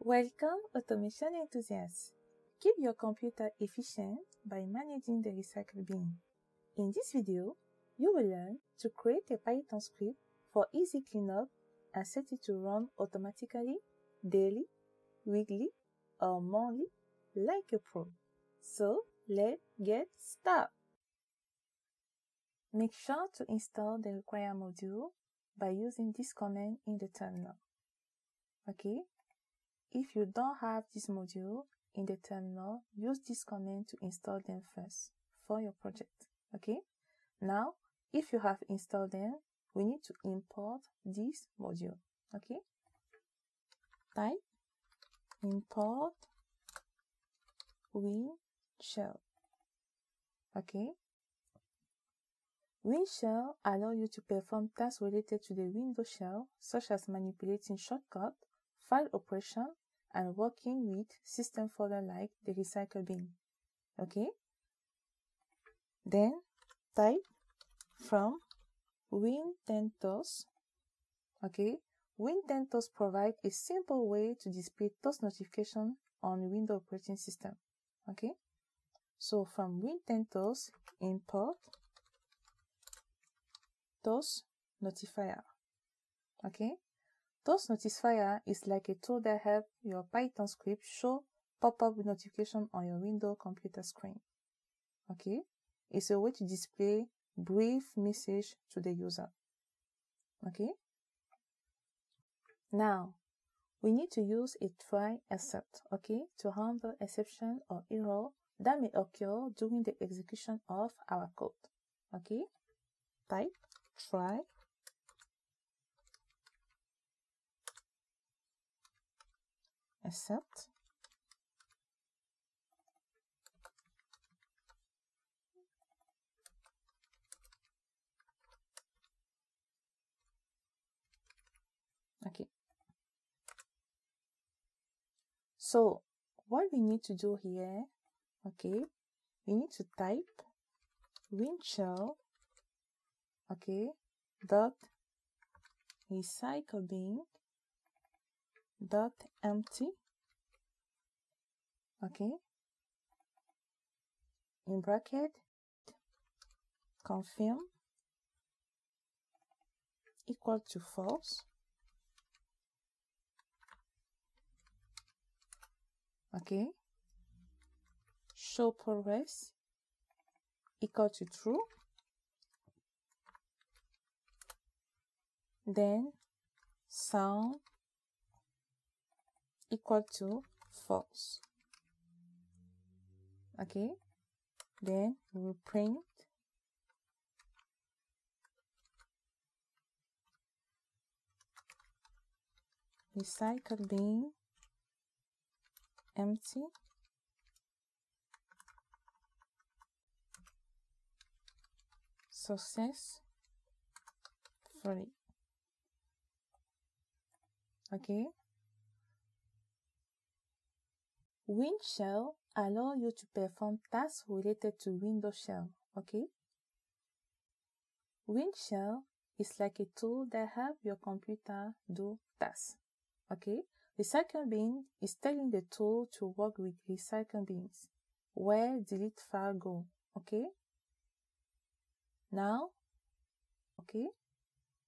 Welcome, automation enthusiasts. Keep your computer efficient by managing the recycle bin. In this video, you will learn to create a Python script for easy cleanup and set it to run automatically, daily, weekly, or monthly like a pro. So, let's get started. Make sure to install the required module by using this command in the terminal. Okay? If you don't have this module in the terminal, use this command to install them first for your project. Okay? Now, if you have installed them, we need to import this module. Okay? Type import winshell. Okay? Winshell allows you to perform tasks related to the Windows shell, such as manipulating shortcuts, file operation, and working with system folder like the recycle bin. Okay? Then type from wintentos. Okay? Wintentos provide a simple way to display toast notification on Windows operating system. Okay? So from wintentos, import toast notifier. Okay? Toast notifier is like a tool that helps your Python script show pop-up notification on your Windows computer screen. Okay? It's a way to display brief message to the user. Okay? Now, we need to use a try except, okay, to handle exception or error that may occur during the execution of our code. Okay? Type try except okay. So what we need to do here, okay, we need to type winshell, okay, dot recycle bin dot empty, okay, in bracket confirm equal to false. Okay, show progress equal to true, then sound equal to false. Okay, then we will print recycle bin empty successfully. Okay. Winshell allows you to perform tasks related to Windows shell. Okay. Winshell is like a tool that helps your computer do tasks. Okay. Recycle bin is telling the tool to work with recycle bins where delete file go. Okay. Now, okay.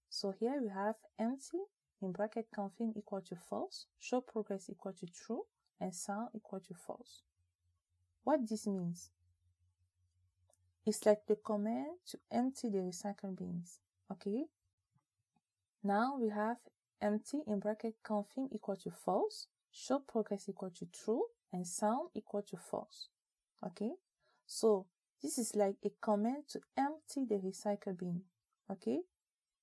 So here we have empty in bracket confirm equal to false, show progress equal to true, and sound equal to false. What this means? It's like the command to empty the recycle bins. Okay. Now we have empty in bracket confirm equal to false, show progress equal to true, and sound equal to false. Okay. So this is like a command to empty the recycle bin. Okay.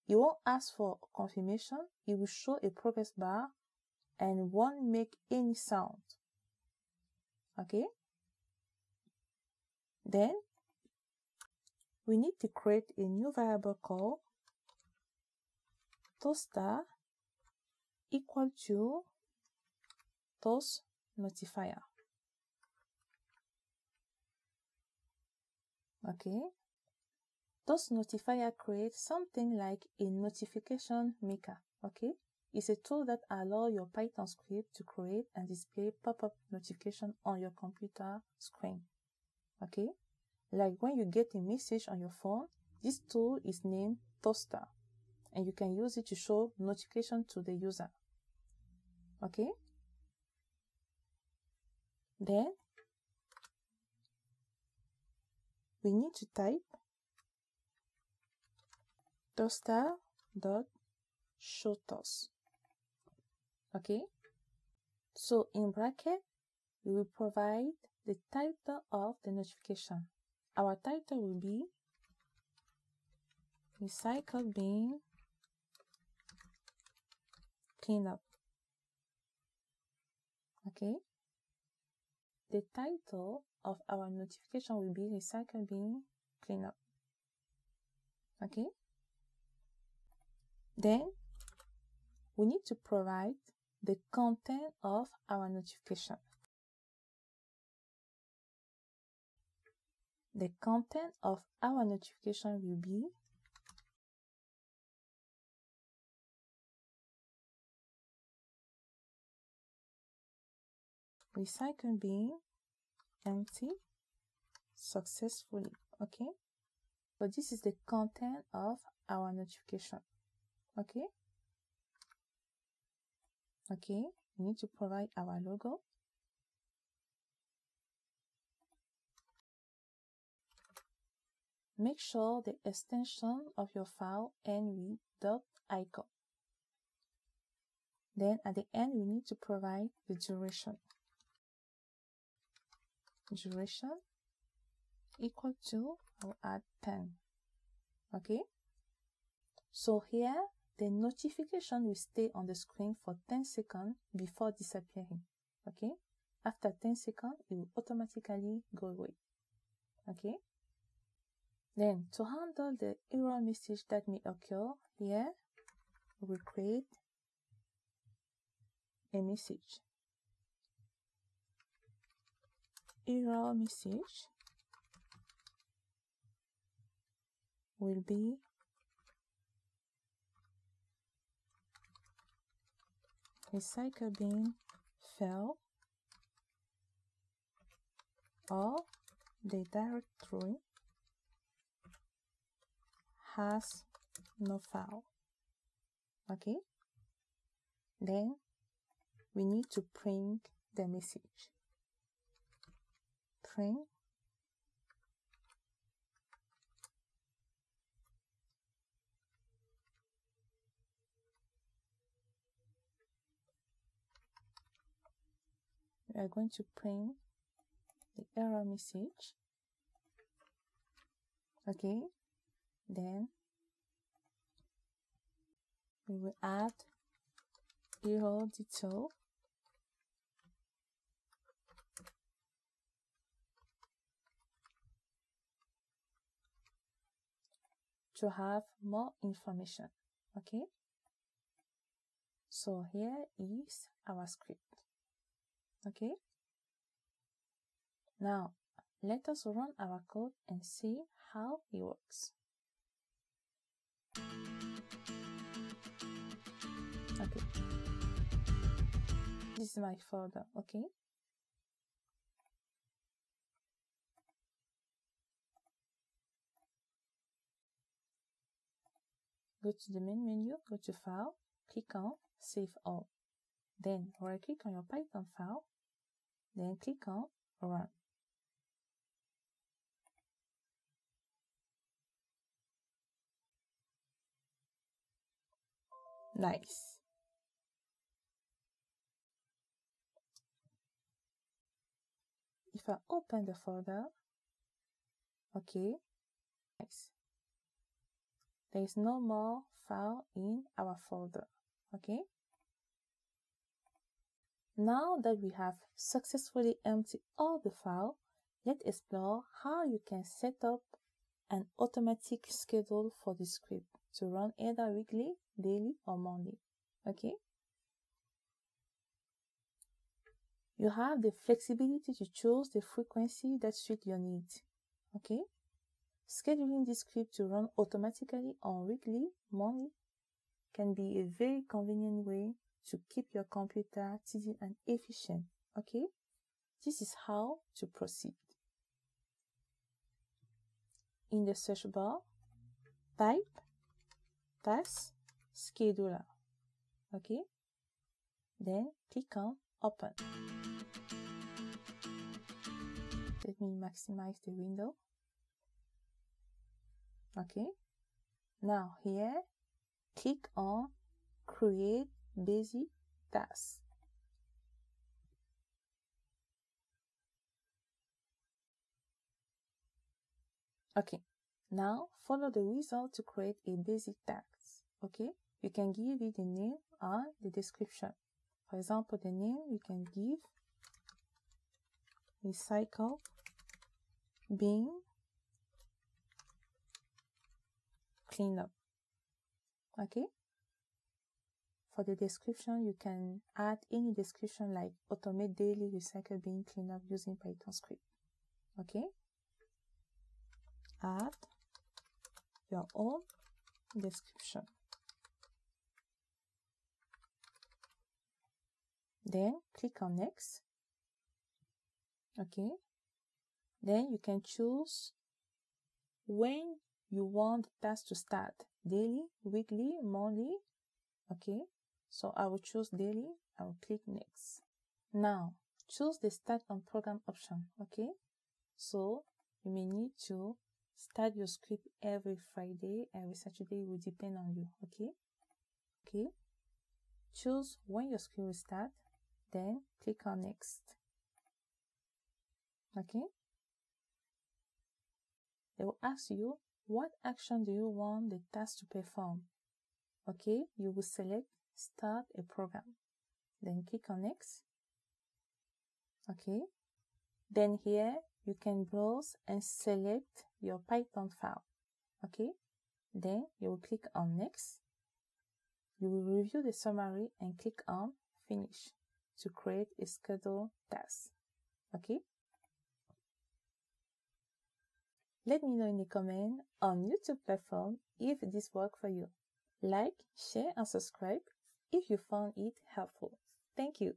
It won't ask for confirmation. It will show a progress bar and won't make any sound. Okay. Then we need to create a new variable called toaster equal to toast notifier. Okay. Toast notifier creates something like a notification maker. Okay. is a tool that allows your Python script to create and display pop-up notification on your computer screen. Okay? Like when you get a message on your phone, this tool is named Toaster, and you can use it to show notification to the user. Okay? Then we need to type toaster.showToast. Okay? So in bracket, we will provide the title of the notification. Our title will be Recycle Bin Cleanup. Okay? The title of our notification will be Recycle Bin Cleanup. Okay? Then we need to provide the content of our notification. The content of our notification will be Recycle bin empty successfully. Okay? So this is the content of our notification. Okay? Okay, we need to provide our logo. Make sure the extension of your file ends with .icon. Then at the end, we need to provide the duration. Duration equal to, I'll add 10. Okay? So here, the notification will stay on the screen for 10 seconds before disappearing. Okay? After 10 seconds, it will automatically go away. Okay? Then, to handle the error message that may occur, here, we will create a message. Error message will be recycle bin fail, or the directory has no file. Okay? Then we need to print the message. Print we are going to print the error message. Okay? Then we will add error detail to have more information. Okay? So here is our script. Okay? Now, let us run our code and see how it works. Okay. This is my folder, okay? Go to the main menu, go to File, click on Save All. Then right-click on your Python file, then click on Run. Nice. If I open the folder, okay, nice. There is no more file in our folder, okay? Now that we have successfully emptied all the files, let's explore how you can set up an automatic schedule for the script to run either weekly, daily, or monthly, okay? You have the flexibility to choose the frequency that suits your needs, okay? Scheduling this script to run automatically on weekly, monthly, can be a very convenient way to keep your computer steady and efficient. Okay, this is how to proceed. In the search bar, type task scheduler. Okay, then click on open. Let me maximize the window. Okay, now here click on create basic tasks. Okay, now follow the wizard to create a basic task. Okay, you can give it a name and the description. For example, the name you can give recycle bin cleanup. Okay, for the description you can add any description like automate daily recycle bin cleanup using Python script. Okay, add your own description. Then click on next. Okay, then you can choose when you want the task to start, daily, weekly, monthly. Okay, so I will choose daily. I will click next. Now choose the start on program option. Okay, so you may need to start your script every Friday, every Saturday, will depend on you. Okay, choose when your script will start, then click on next. Okay, they will ask you what action do you want the task to perform. Okay, you will select start a program, then click on next. Okay, then here you can browse and select your Python file. Okay, then you will click on next. You will review the summary and click on finish to create a scheduled task. Okay, let me know in the comment on YouTube platform if this worked for you. Like, share and subscribe if you found it helpful. Thank you.